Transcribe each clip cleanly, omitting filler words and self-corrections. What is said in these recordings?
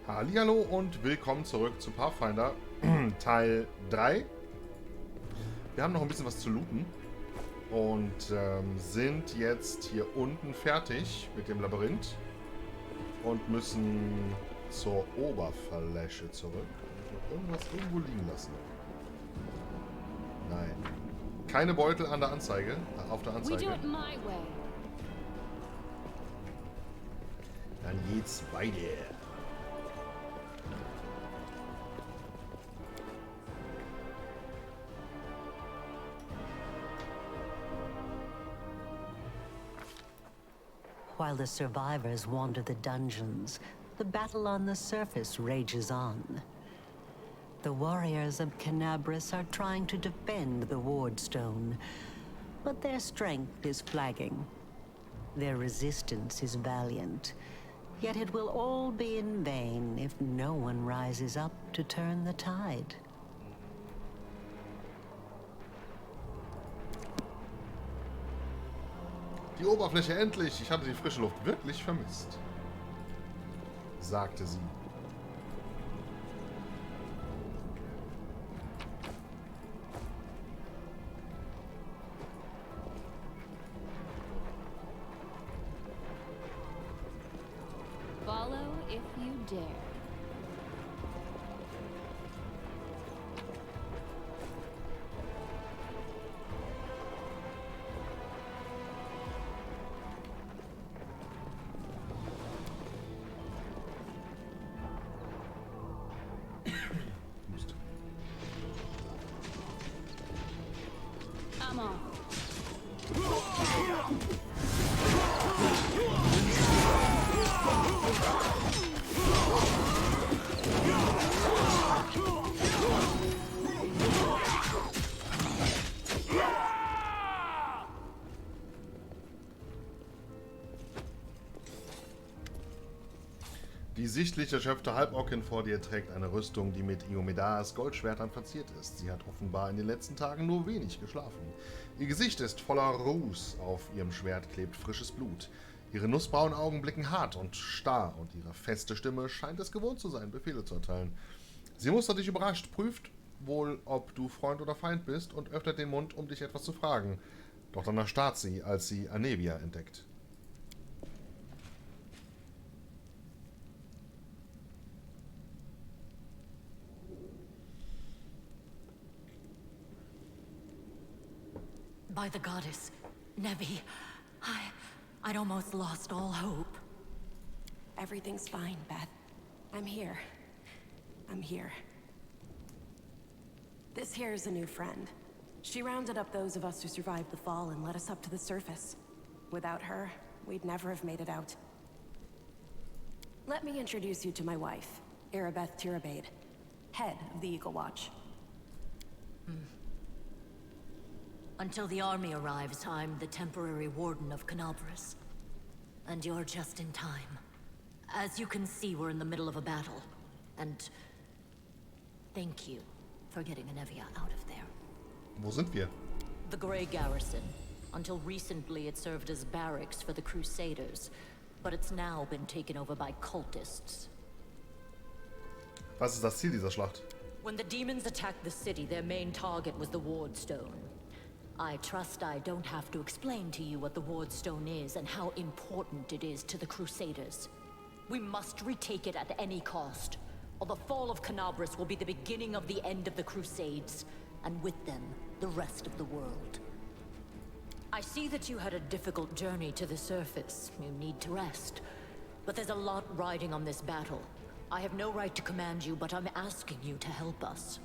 Hallihallo und willkommen zurück zu Pathfinder Teil 3. Wir haben noch ein bisschen was zu looten und sind jetzt hier unten fertig mit dem Labyrinth und müssen zur Oberfläche zurück. Irgendwas irgendwo liegen lassen. Nein. Keine Beutel an der Anzeige, auf der Anzeige. Dann geht's weiter. While the survivors wander the dungeons, the battle on the surface rages on. The warriors of Kenabris are trying to defend the wardstone, but their strength is flagging. Their resistance is valiant, yet it will all be in vain if no one rises up to turn the tide. Die Oberfläche endlich! Ich hatte die frische Luft wirklich vermisst, sagte sie. Follow if you dare. Die sichtlich erschöpfte Halborkin vor dir trägt eine Rüstung, die mit Iomedas Goldschwertern verziert ist. Sie hat offenbar in den letzten Tagen nur wenig geschlafen. Ihr Gesicht ist voller Ruß, auf ihrem Schwert klebt frisches Blut. Ihre nussbraunen Augen blicken hart und starr und ihre feste Stimme scheint es gewohnt zu sein, Befehle zu erteilen. Sie mustert dich überrascht, prüft wohl, ob du Freund oder Feind bist und öffnet den Mund, um dich etwas zu fragen. Doch dann erstarrt sie, als sie Anevia entdeckt. By the goddess, Nevi, I'd almost lost all hope. Everything's fine, Beth. I'm here. I'm here. This here's a new friend. She rounded up those of us who survived the fall and led us up to the surface. Without her, we'd never have made it out. Let me introduce you to my wife, Arabeth Tirabade, head of the Eagle Watch. Until the army arrives, I'm the temporary warden of Kenabris. And you're just in time. As you can see, we're in the middle of a battle. And thank you for getting Anevia out of there. Wo sind wir? The Grey Garrison. Until recently, it served as barracks for the Crusaders. But it's now been taken over by cultists. Was ist das Ziel dieser Schlacht? When the demons attacked the city, their main target was the Wardstone. I trust I don't have to explain to you what the Wardstone is and how important it is to the Crusaders. We must retake it at any cost, or the fall of Kenabris will be the beginning of the end of the Crusades, and with them, the rest of the world. I see that you had a difficult journey to the surface. You need to rest. But there's a lot riding on this battle. I have no right to command you, but I'm asking you to help us.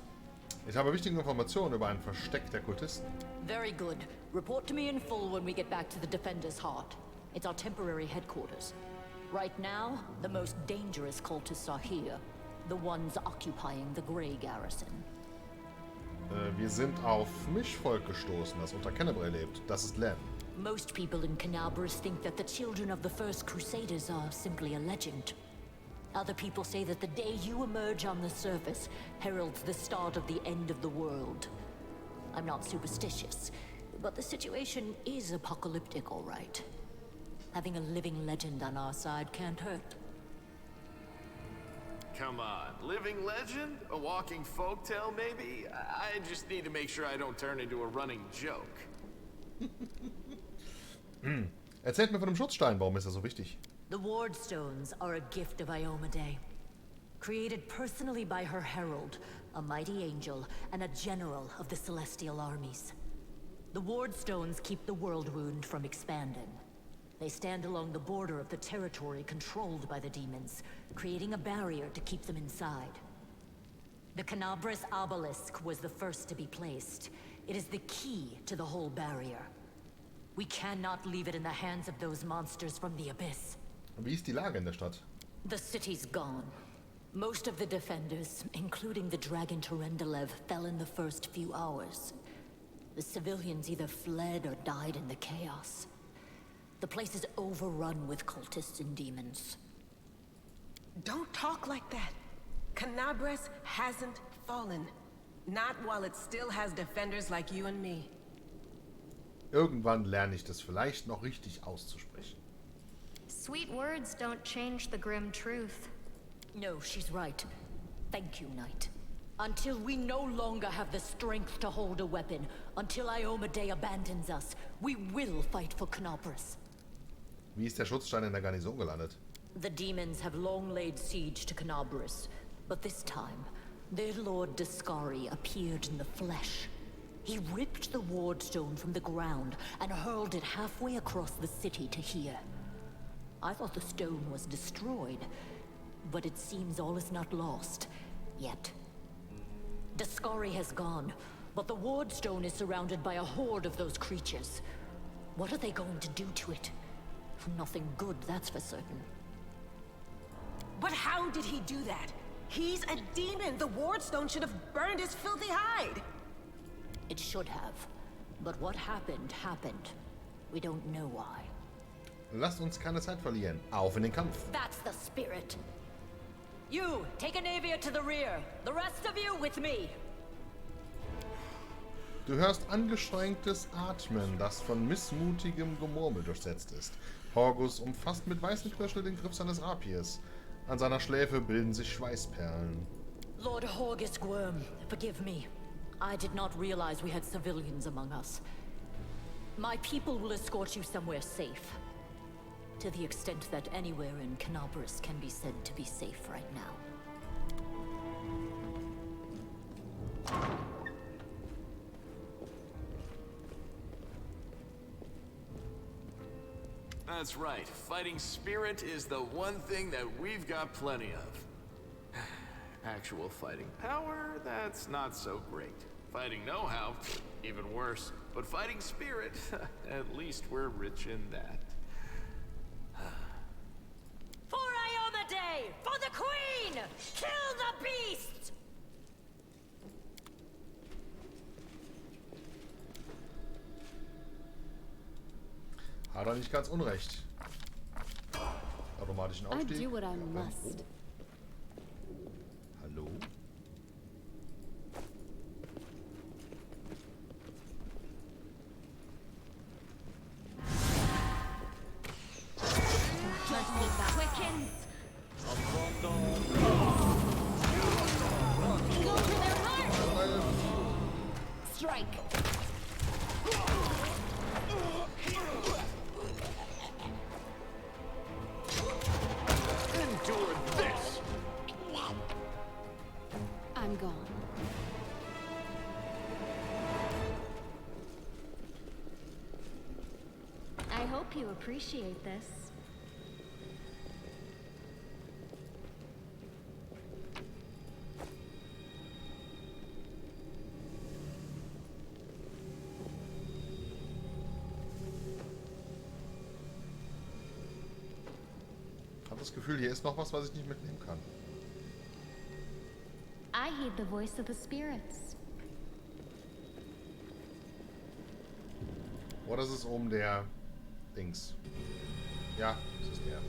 Ich habe wichtige Informationen über ein Versteck der Kultisten. Very good. Report to me in full when we get back to the Defender's Heart. It's our temporary headquarters. Right now, the most dangerous cultists are here. The ones occupying the Grey Garrison. Wir sind auf Mischvolk gestoßen, das unter Kennebrey lebt. Das ist Len. Most people in Kenabris think that the children of the first Crusaders are simply a legend. Other people say that the day you emerge on the surface heralds the start of the end of the world. I'm not superstitious, but the situation is apocalyptic, all right. Having a living legend on our side can't hurt. come on. Living legend? A walking folktale, maybe? I just need to make sure I don't turn into a running joke. Erzählt mir von dem Schutzstein, warum ist er so wichtig? The ward stones are a gift of Iomedae. Created personally by her herald, a mighty angel, and a general of the celestial armies. The ward stones keep the world wound from expanding. They stand along the border of the territory controlled by the demons, creating a barrier to keep them inside. The Canabras obelisk was the first to be placed. It is the key to the whole barrier. We cannot leave it in the hands of those monsters from the abyss. Wie ist die Lage in der Stadt? The city's gone. Most of the defenders, including the dragon Terendelev, fell in the first few hours. The civilians either fled or died in the chaos. The place is overrun with cultists and demons. Don't talk like that. Canabras hasn't fallen. Not while it still has defenders like you and me. Irgendwann lerne ich das vielleicht noch richtig auszusprechen. Sweet words don't change the grim truth. No, she's right. Thank you, Knight. Until we no longer have the strength to hold a weapon, until Iomedae abandons us, we will fight for Canabras. Wie ist der Schutzstein in der Garnison gelandet? The demons have long laid siege to Canabras, but this time, their lord Dascari appeared in the flesh. He ripped the ward stone from the ground and hurled it halfway across the city to here. I thought the stone was destroyed, but it seems all is not lost, yet. Dascari has gone, but the ward stone is surrounded by a horde of those creatures. What are they going to do to it? Nothing good, that's for certain. But how did he do that? He's a demon. The ward stone should have burned his filthy hide. It should have. But what happened, happened. We don't know why. Lasst uns keine Zeit verlieren. Auf in den Kampf. That's the spirit. You, take a Navier to the rear. The rest of you with me. Du hörst angestrengtes Atmen, das von missmutigem Gemurmel durchsetzt ist. Horgus umfasst mit weißen Knöchel den Griff seines Rapiers. An seiner Schläfe bilden sich Schweißperlen. Lord Horgus Gwyrm, forgive me. I did not realize we had civilians among us. My people will escort you somewhere safe. To the extent that anywhere in Canabras can be said to be safe right now. That's right. Fighting spirit is the one thing that we've got plenty of. Actual fighting power, that's not so great. Fighting know-how, even worse. But fighting spirit, at least we're rich in that. For Iomedae! For the Queen! Kill the beast! Hat er nicht ganz unrecht. Automatischen I Aufstieg. do what I must. Hallo? Quickens. Strike. Endure this! I'm gone. I hope you appreciate this. Ich habe das Gefühl, hier ist noch was, was ich nicht mitnehmen kann. I heed the voice of the spirits. Oder ist es oben der Dings? Ja, es ist der.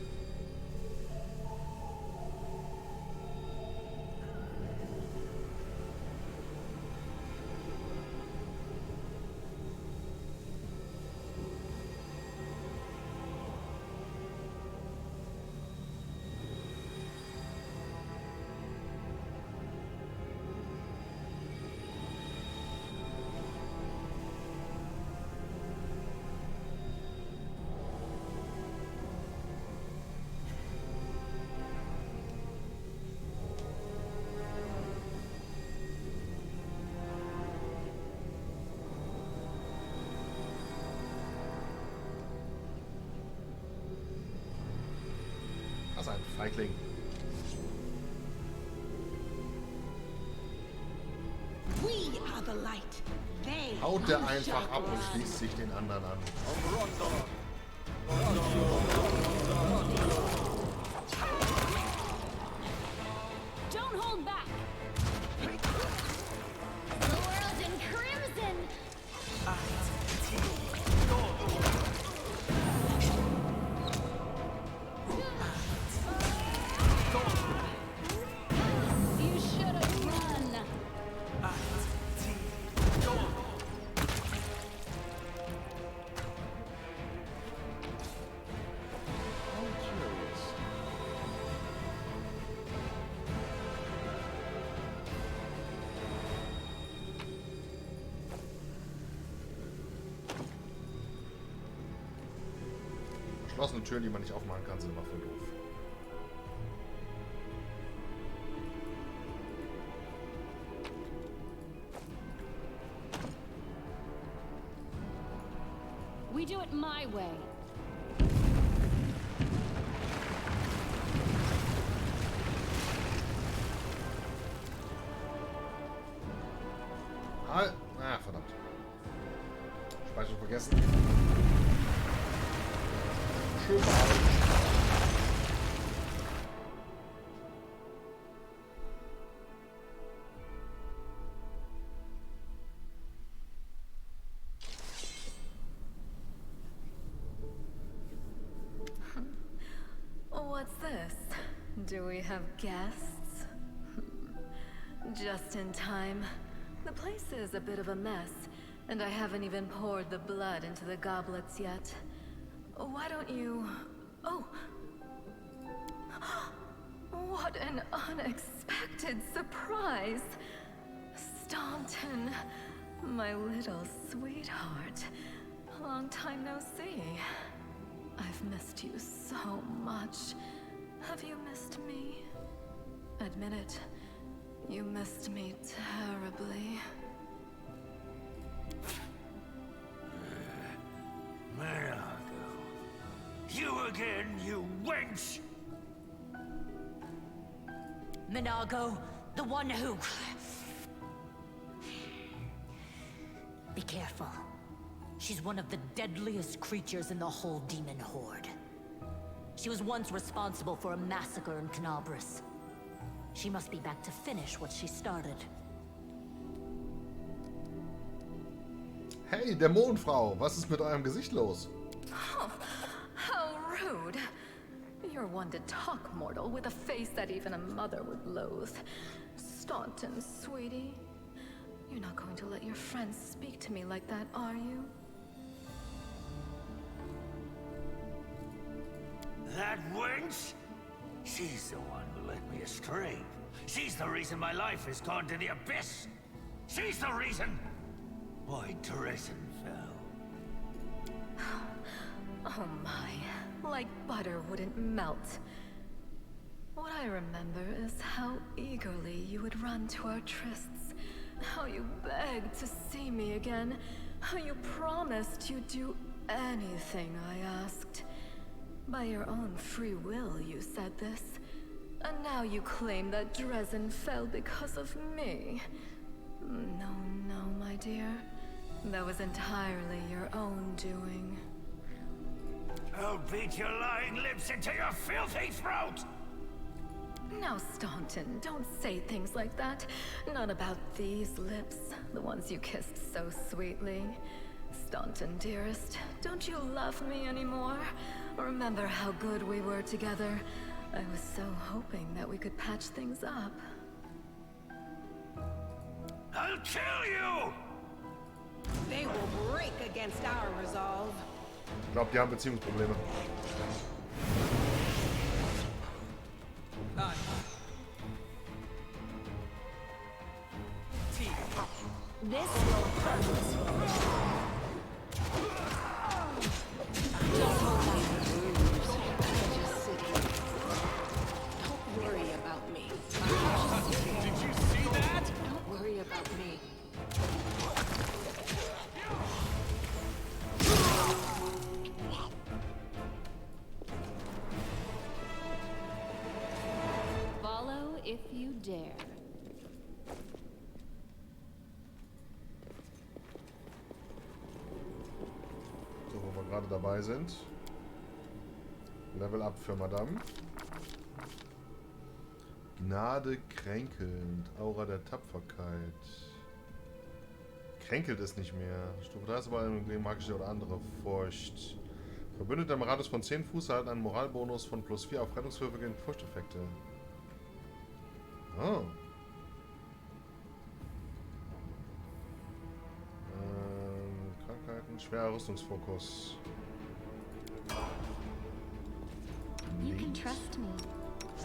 Feigling. We are the light. They Haut der are the einfach ab und shadows. schließt sich den anderen an. Don't hold back! The world in crimson! You should have run! Verschlossene Türen, die man nicht aufmachen kann, sind immer voll doof. We do it my way. Ah, verdammt. Speicher vergessen. Schön behalten. What's this? Do we have guests? Just in time. The place is a bit of a mess, and I haven't even poured the blood into the goblets yet. Why don't you... Oh! What an unexpected surprise! Staunton, my little sweetheart. Long time no see. I've missed you so much. Have you missed me? Admit it. You missed me terribly. You again, you wench! Minago, the one who... Be careful. She's one of the deadliest creatures in the whole demon horde. She was once responsible for a massacre in Knabris. She must be back to finish what she started. Hey, Dämonenfrau, was ist mit eurem Gesicht los? Oh, how rude. You're one to talk, mortal, with a face that even a mother would loathe. Staunton, sweetie. You're not going to let your friends speak to me like that, are you? That wench? She's the one who led me astray. She's the reason my life has gone to the abyss. She's the reason why Dresden fell. Oh my, like butter wouldn't melt. What I remember is how eagerly you would run to our trysts, how you begged to see me again, how you promised you'd do anything I asked. By your own free will, you said this. And now you claim that Dresden fell because of me. No, no, my dear. That was entirely your own doing. I'll beat your lying lips into your filthy throat! Now, Staunton, don't say things like that. Not about these lips, the ones you kissed so sweetly. Staunton, dearest, don't you love me anymore? Remember how good we were together? I was so hoping that we could patch things up. I'll kill you! They will break against our resolve. Ich glaube, die haben Beziehungsprobleme. This will hurt. Just hold on. Just sit here. Don't worry about me. Did you see that? Don't worry about me. dare. So, wo wir gerade dabei sind. Level Up für Madame. Gnade kränkelnd. Aura der Tapferkeit. Kränkelt es nicht mehr. Stufe 3 ist aber eine magische oder andere Furcht. Verbündeter im Radius von 10 Fuß erhalten einen Moralbonus von +4 auf Rettungswürfe gegen Furchteffekte. Oh. Krankheiten, schwerer Rüstungsfokus. You can trust me.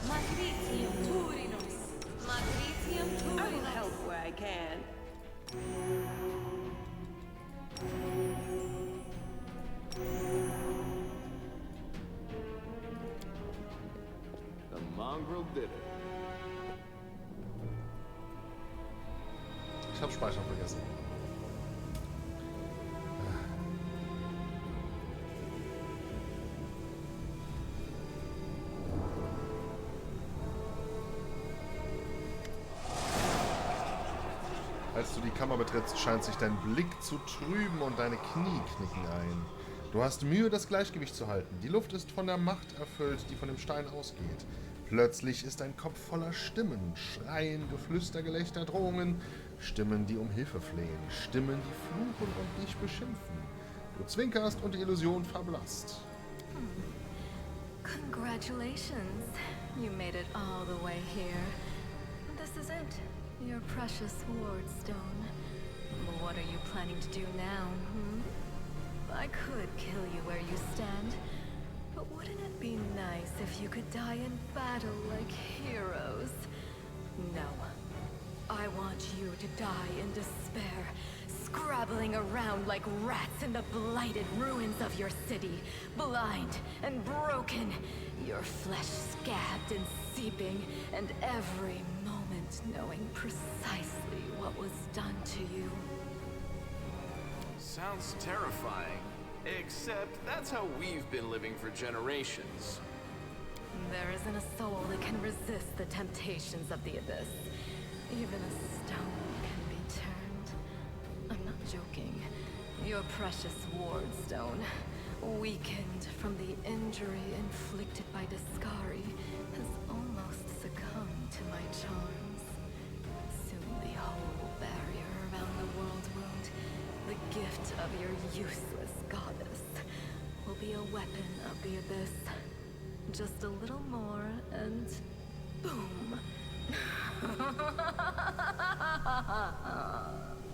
Matritium Turinus. Matritium I'll Turinus. help where I can. The mongrel did it. Ich hab Speichern vergessen. Als du die Kammer betrittst, scheint sich dein Blick zu trüben und deine Knie knicken ein. Du hast Mühe, das Gleichgewicht zu halten. Die Luft ist von der Macht erfüllt, die von dem Stein ausgeht. Plötzlich ist dein Kopf voller Stimmen, Schreien, Geflüster, Gelächter, Drohungen, Stimmen, die um Hilfe flehen, Stimmen, die fluchen und dich beschimpfen. Du zwinkerst und die Illusion verblasst. Congratulations. You made it all the way here. This is it. Your precious wardstone. What are you planning to do now, I could kill you where you stand, but wouldn't it be nice if you could die in battle like heroes? No. I want you to die in despair, scrabbling around like rats in the blighted ruins of your city, blind and broken, your flesh scabbed and seeping, and every moment knowing precisely what was done to you. Sounds terrifying. Except that's how we've been living for generations. There isn't a soul that can resist the temptations of the abyss. Even a stone can be turned. I'm not joking. Your precious wardstone, weakened from the injury inflicted by Discari, has almost succumbed to my charms. Soon the whole barrier around the world wound, the gift of your useless goddess, will be a weapon of the abyss. Just a little more and boom.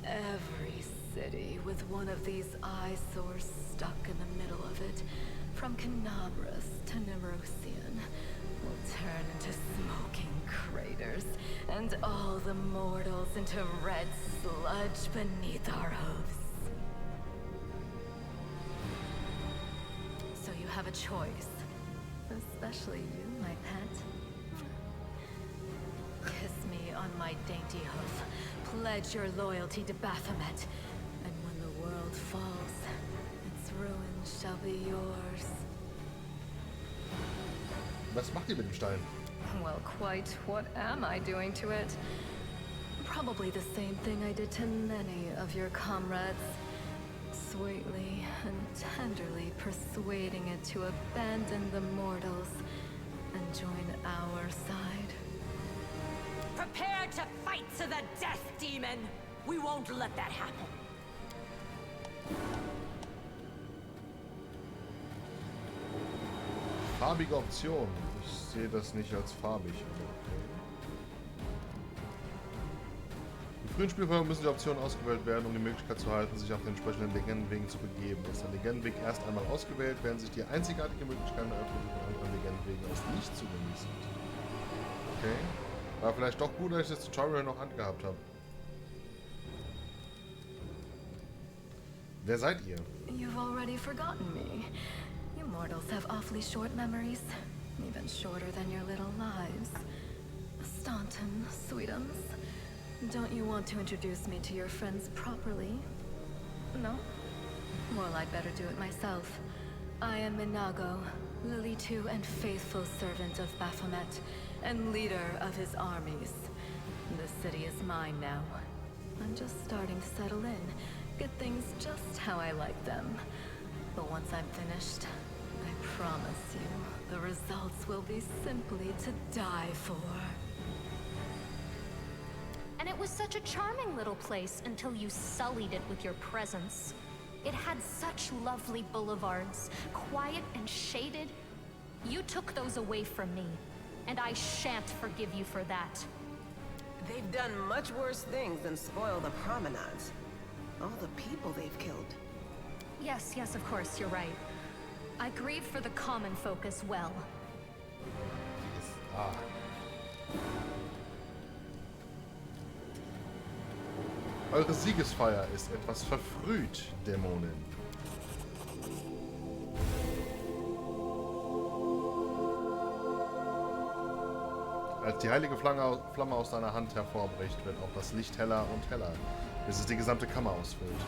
Every city with one of these eyesores stuck in the middle of it, from Canabras to Nerosian, will turn into smoking craters, and all the mortals into red sludge beneath our hooves. So you have a choice. Especially you, my pet. Kiss me on my dainty hoof. Pledge your loyalty to Baphomet. And when the world falls, its ruin shall be yours. Was macht ihr mit dem Stein? Well, quite what am I doing to it? Probably the same thing I did to many of your comrades. Sweetly and tenderly persuading it to abandon the mortals and join our side. Prepare to fight to the death, demon! We won't let that happen. Farbige Option. Ich sehe das nicht als farbig, aber okay. In frühen Spielverlauf müssen die Optionen ausgewählt werden, um die Möglichkeit zu erhalten, sich auf den entsprechenden Legendenwegen zu begeben. Ist der Legendenweg erst einmal ausgewählt, werden sich die einzigartige Möglichkeiten eröffnen, anderen Legendenwegen aus nicht zu genießen. Okay. War vielleicht doch gut, dass ich das Tutorial noch angehabt habe. Wer seid ihr? You've already forgotten me. You mortals have awfully short memories. Even shorter than your little lives. Staunton, sweetums. Don't you want to introduce me to your friends properly? No? Well, I'd better do it myself. I am Minago, Lily too, and faithful servant of Baphomet, and leader of his armies. The city is mine now. I'm just starting to settle in, get things just how I like them. But once I'm finished, I promise you, the results will be simply to die for. And it was such a charming little place until you sullied it with your presence. It had such lovely boulevards, quiet and shaded. You took those away from me, and I shan't forgive you for that. They've done much worse things than spoil the promenades. All the people they've killed. Yes, of course, you're right. I grieve for the common folk as well. Ah. Eure Siegesfeier ist etwas verfrüht, Dämonin. Als die heilige Flamme aus deiner Hand hervorbricht, wird auch das Licht heller und heller, bis es die gesamte Kammer ausfüllt.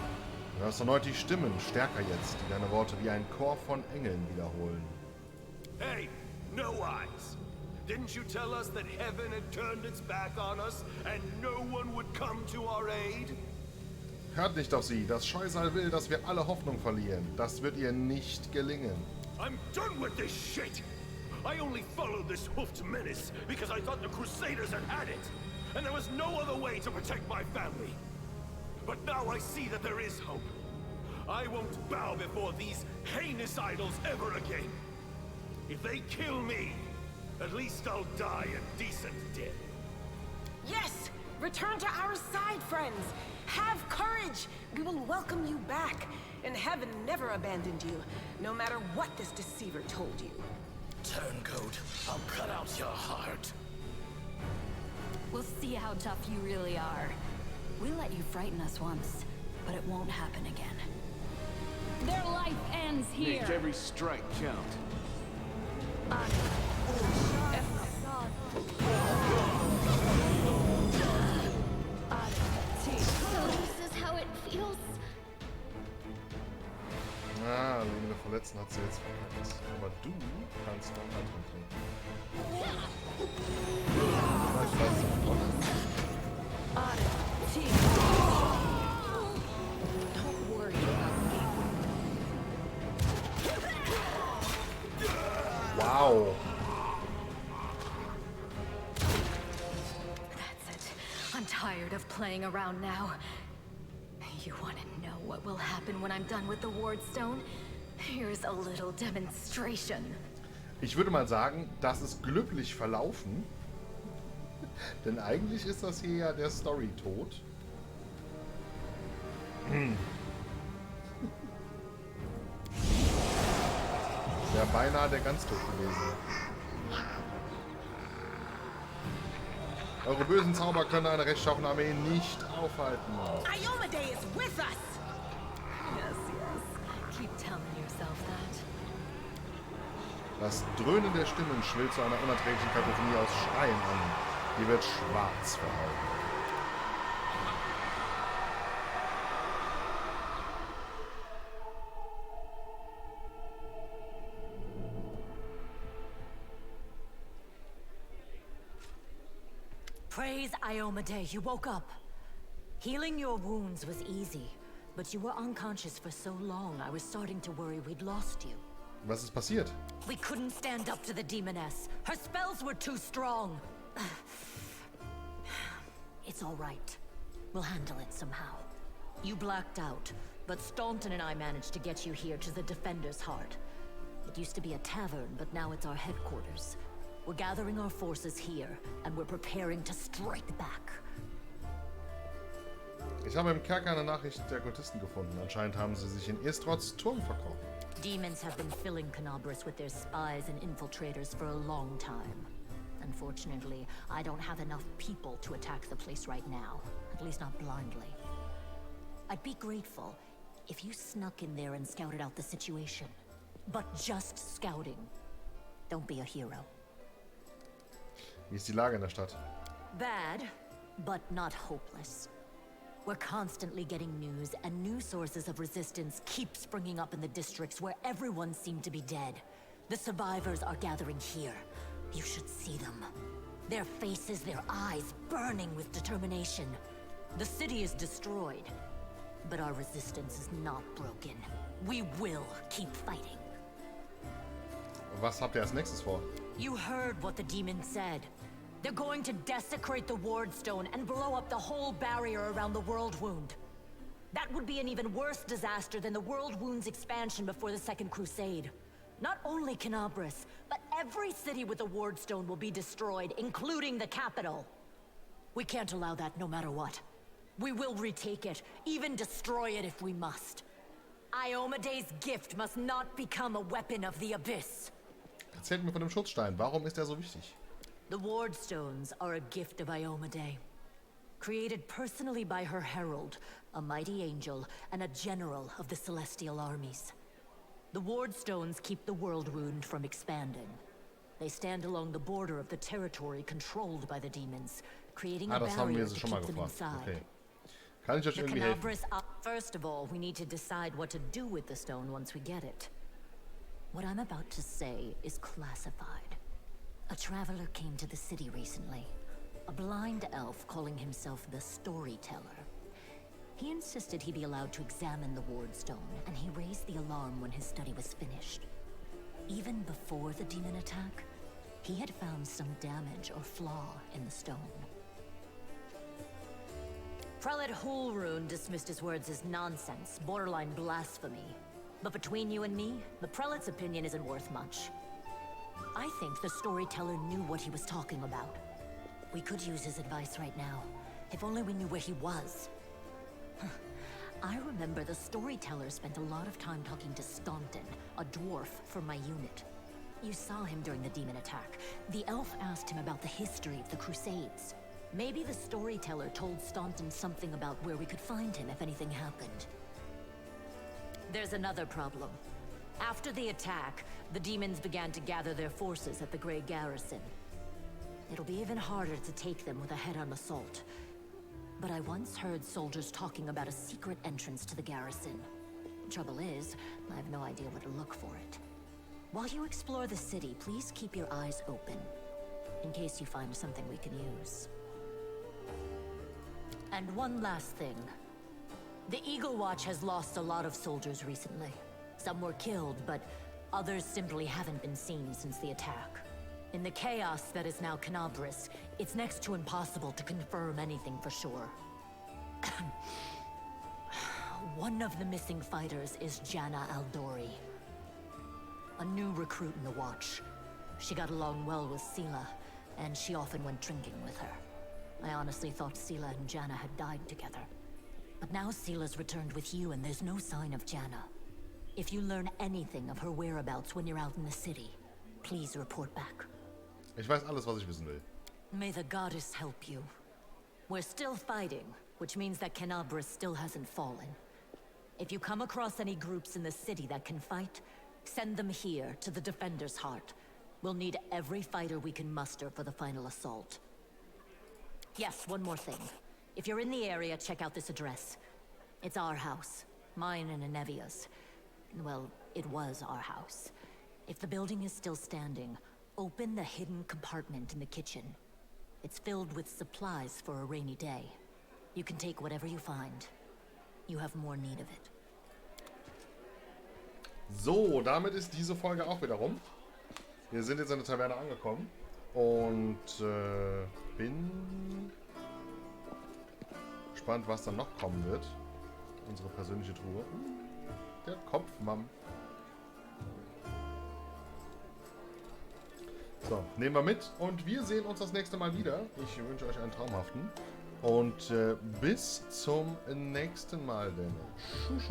Du hörst erneut die Stimmen, stärker jetzt, die deine Worte wie ein Chor von Engeln wiederholen. Hey, no eyes! Didn't you tell us that heaven had turned its back on us and no one would come to our aid? Hört nicht auf sie, das Scheusal will, dass wir alle Hoffnung verlieren. Das wird ihr nicht gelingen. I'm done with this shit! I only followed this hoofed menace because I thought the Crusaders had it, and there was no other way to protect my family. But now I see that there is hope. I won't bow before these heinous idols ever again. If they kill me, at least I'll die a decent death. Yes! Return to our side, friends! Have courage! We will welcome you back. And heaven never abandoned you, no matter what this deceiver told you. Turncoat, I'll cut out your heart. We'll see how tough you really are. We let you frighten us once, but it won't happen again. Their life ends here. Make every strike count. So this is how it feels. Ah, wegen Verletzten hat sie jetzt verkackt. Aber du kannst noch einen Antrag trinken. Vielleicht weiß ich noch. Don't worry about me. Wow. That's it. I'm tired of playing around now. You want to know what will happen when I'm done with the Wardstone? Here's a little demonstration. Ich würde mal sagen, das ist glücklich verlaufen. Denn eigentlich ist das hier ja der Story-Tod. Wäre beinahe der Ganztod gewesen. Eure bösen Zauber können eine rechtschaffene Armee nicht aufhalten. Iomade is with us! Yes. Keep telling yourself that. Das Dröhnen der Stimmen schwillt zu einer unerträglichen Kakophonie aus Schreien an. Die wird schwarz vor Augen. Praise Iomade, you woke up. Healing your wounds was easy, but you were unconscious for so long, I was starting to worry we'd lost you. Was ist passiert? We couldn't stand up to the demoness. Her spells were too strong. It's all right. We'll handle it somehow. You blacked out, but Staunton and I managed to get you here to the Defender's Heart. It used to be a tavern, but now it's our headquarters. We're gathering our forces here, and we're preparing to strike back. Ich habe im Kerker eine Nachricht der Kultisten gefunden. Anscheinend haben sie sich in Istrotz Turm verkrochen. Demons have been filling Canabras with their spies and infiltrators for a long time. Unfortunately, I don't have enough people to attack the place right now. At least not blindly. I'd be grateful if you snuck in there and scouted out the situation. But just scouting. Don't be a hero. Wie ist die Lage in der Stadt? Bad, but not hopeless. We're constantly getting news, and new sources of resistance keep springing up in the districts where everyone seemed to be dead. The survivors are gathering here. You should see them. Their faces, their eyes burning with determination. The city is destroyed, but our resistance is not broken. We will keep fighting. Was habt ihr als nächstes vor? You heard what the demon said. They're going to desecrate the Wardstone and blow up the whole barrier around the World Wound. That would be an even worse disaster than the World Wound's expansion before the Second Crusade. Not only Kenabris, but every city with a Wardstone will be destroyed, including the capital. We can't allow that no matter what. We will retake it, even destroy it if we must. Iomede's gift must not become a weapon of the Abyss. Erzählt mir von dem Schutzstein. Warum ist er so wichtig? The Wardstones are a gift of Iomede. Created personally by her herald, a mighty angel, and a general of the celestial armies. The Wardstones keep the World Wound from expanding. They stand along the border of the territory controlled by the demons, creating a barrier to keep them inside. Okay. Kann ich euch irgendwie helfen? First of all, we need to decide what to do with the stone once we get it. What I'm about to say is classified. A traveler came to the city recently. A blind elf calling himself the Storyteller. He insisted he be allowed to examine the Wardstone, and he raised the alarm when his study was finished. Even before the demon attack, he had found some damage or flaw in the stone. Prelate Hulrune dismissed his words as nonsense, borderline blasphemy. But between you and me, the prelate's opinion isn't worth much. I think the Storyteller knew what he was talking about. We could use his advice right now, if only we knew where he was. I remember the Storyteller spent a lot of time talking to Staunton, a dwarf from my unit. You saw him during the demon attack. The elf asked him about the history of the Crusades. Maybe the Storyteller told Staunton something about where we could find him if anything happened. There's another problem. After the attack, the demons began to gather their forces at the Grey Garrison. It'll be even harder to take them with a head-on assault. But I once heard soldiers talking about a secret entrance to the garrison. Trouble is, I have no idea where to look for it. While you explore the city, please keep your eyes open, in case you find something we can use. And one last thing. The Eagle Watch has lost a lot of soldiers recently. Some were killed, but others simply haven't been seen since the attack. In the chaos that is now Kenabris, it's next to impossible to confirm anything for sure. One of the missing fighters is Janna Aldori, a new recruit in the Watch. She got along well with Sela, and she often went drinking with her. I honestly thought Sela and Janna had died together. But now Sela's returned with you, and there's no sign of Janna. If you learn anything of her whereabouts when you're out in the city, please report back. Ich weiß alles, was ich wissen will. May the goddess help you. We're still fighting, which means that Kenabris still hasn't fallen. If you come across any groups in the city that can fight, send them here to the Defender's Heart. We'll need every fighter we can muster for the final assault. Yes, one more thing. If you're in the area, check out this address. It's our house. Mine and Anevia's. Well, it was our house. If the building is still standing, open the hidden compartment in the kitchen. It's filled with supplies for a rainy day. You can take whatever you find. You have more need of it. So, damit ist diese Folge auch wieder rum. Wir sind jetzt in der Taverne angekommen. Und bin gespannt, was dann noch kommen wird. Unsere persönliche Truhe. Der Kopfmann. So, nehmen wir mit und wir sehen uns das nächste Mal wieder. Ich wünsche euch einen traumhaften und bis zum nächsten Mal, denn Tschüss.